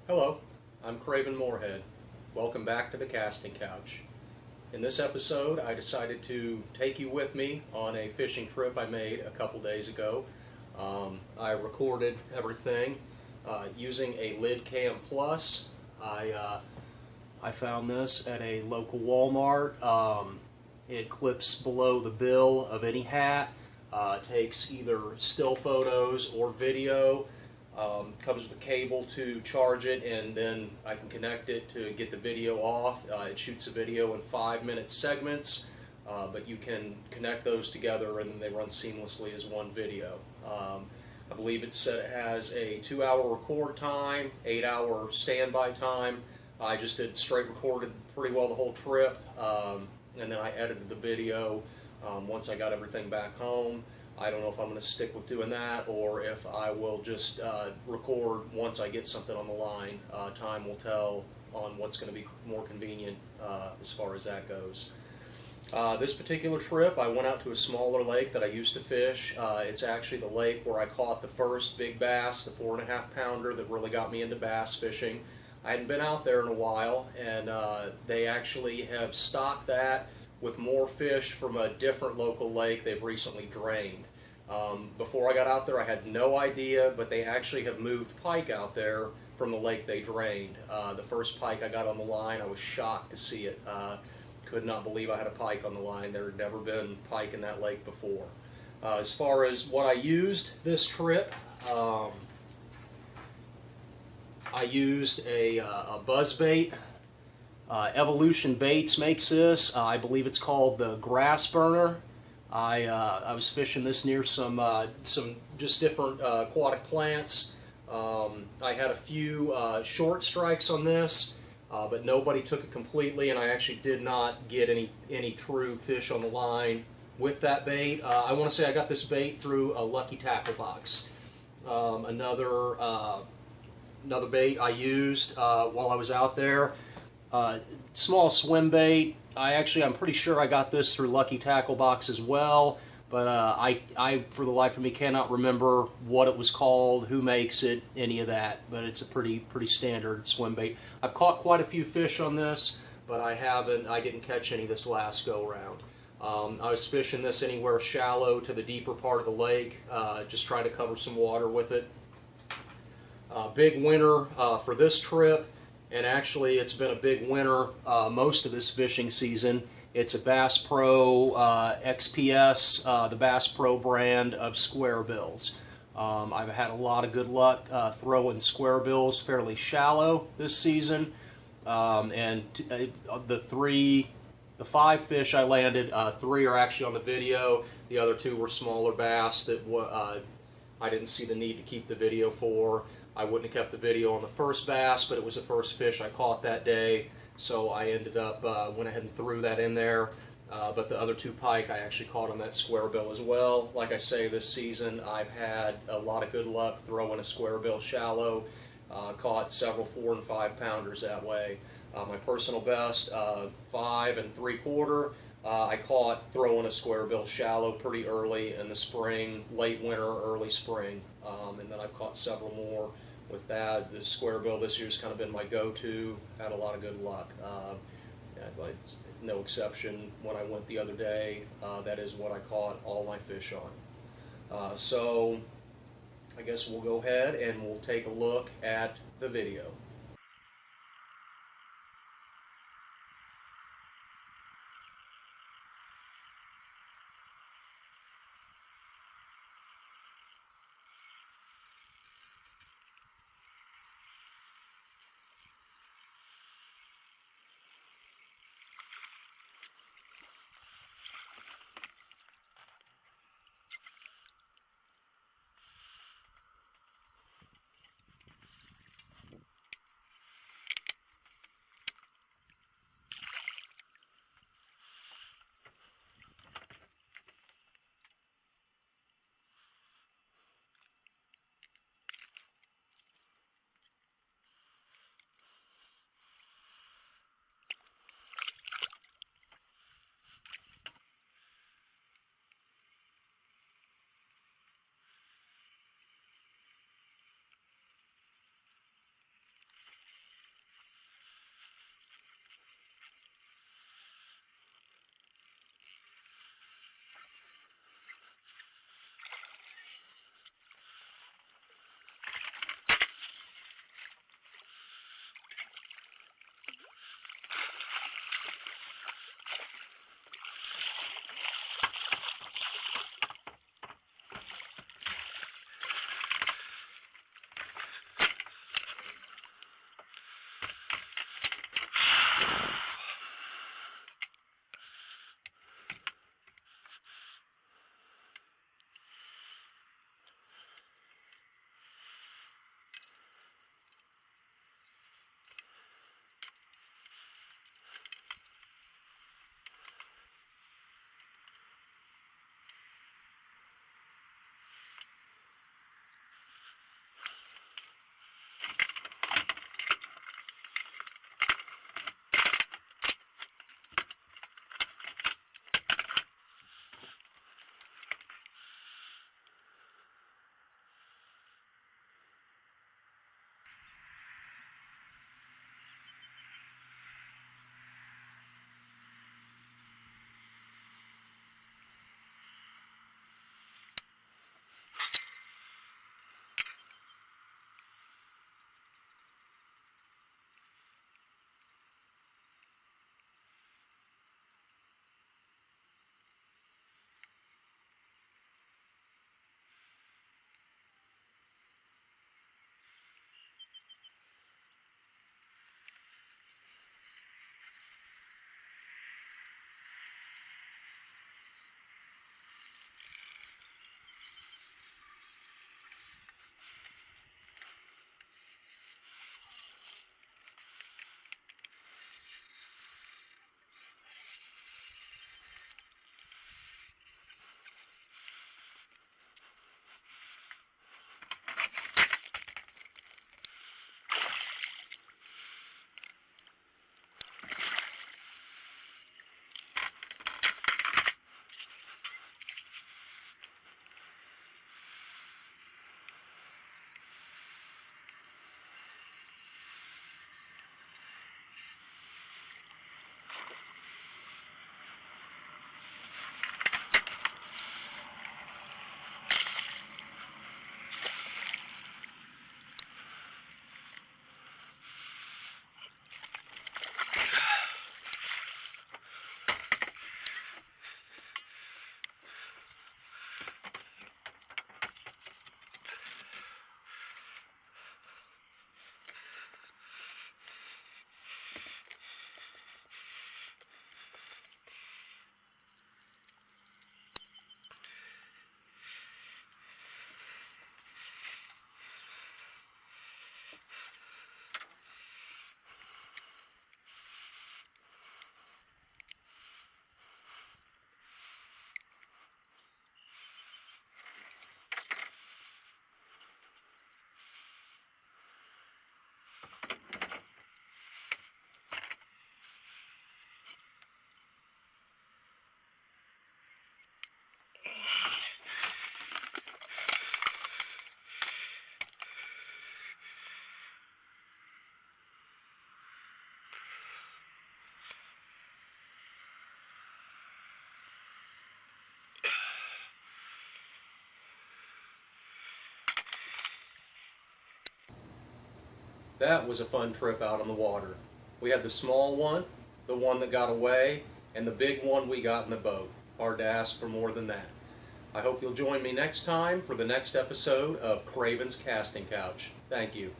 Hello, I'm Kravin Moorhead. Welcome back to the Casting Couch. In this episode, I decided to take you with me on a fishing trip I made a couple days ago. I recorded everything using a Lid Cam Plus. I found this at a local Walmart. It clips below the bill of any hat, takes either still photos or video. Comes with a cable to charge it, and then I can connect it to get the video off. It shoots a video in 5-minute segments, but you can connect those together and they run seamlessly as one video. I believe it said it has a 2-hour record time, 8-hour standby time. I just did straight recorded pretty well the whole trip, and then I edited the video once I got everything back home. I don't know if I'm going to stick with doing that or if I will just record once I get something on the line. Time will tell on what's going to be more convenient as far as that goes. This particular trip, I went out to a smaller lake that I used to fish. It's actually the lake where I caught the first big bass, the 4.5-pounder that really got me into bass fishing. I hadn't been out there in a while, and they actually have stocked that with more fish from a different local lake they've recently drained. Before I got out there, I had no idea, but they actually have moved pike out there from the lake they drained. The first pike I got on the line, I was shocked to see it. Could not believe I had a pike on the line. There had never been pike in that lake before. As far as what I used this trip, I used a buzz bait. Evolution Baits makes this. I believe it's called the Grass Burner. I was fishing this near some just different aquatic plants. I had a few short strikes on this, but nobody took it completely, and I actually did not get any true fish on the line with that bait. I want to say I got this bait through a Lucky Tackle Box. Another bait I used while I was out there. Small swim bait. I'm pretty sure I got this through Lucky Tackle Box as well, but I for the life of me cannot remember what it was called, who makes it, any of that. But it's a pretty standard swim bait. I've caught quite a few fish on this, but I didn't catch any this last go round. I was fishing this anywhere shallow to the deeper part of the lake, just trying to cover some water with it. Big winner for this trip. And actually, it's been a big winner most of this fishing season. It's a Bass Pro XPS, the Bass Pro brand of square bills. I've had a lot of good luck throwing square bills fairly shallow this season. The 5 fish I landed, 3 are actually on the video. The other 2 were smaller bass that I didn't see the need to keep the video for. I wouldn't have kept the video on the first bass, but it was the first fish I caught that day, so I ended up, went ahead and threw that in there. But the other 2 pike I actually caught on that square bill as well. Like I say, this season I've had a lot of good luck throwing a square bill shallow. Caught several 4 and 5 pounders that way. My personal best, 5 3/4. I caught throwing a square bill shallow pretty early in the spring, late winter, early spring, and then I've caught several more with that. The square bill this year's kind of been my go-to. Had a lot of good luck. It's no exception when I went the other day. That is what I caught all my fish on. So I guess we'll go ahead and we'll take a look at the video. That was a fun trip out on the water. We had the small one, the one that got away, and the big one we got in the boat. Hard to ask for more than that. I hope you'll join me next time for the next episode of Kravin's Casting Couch. Thank you.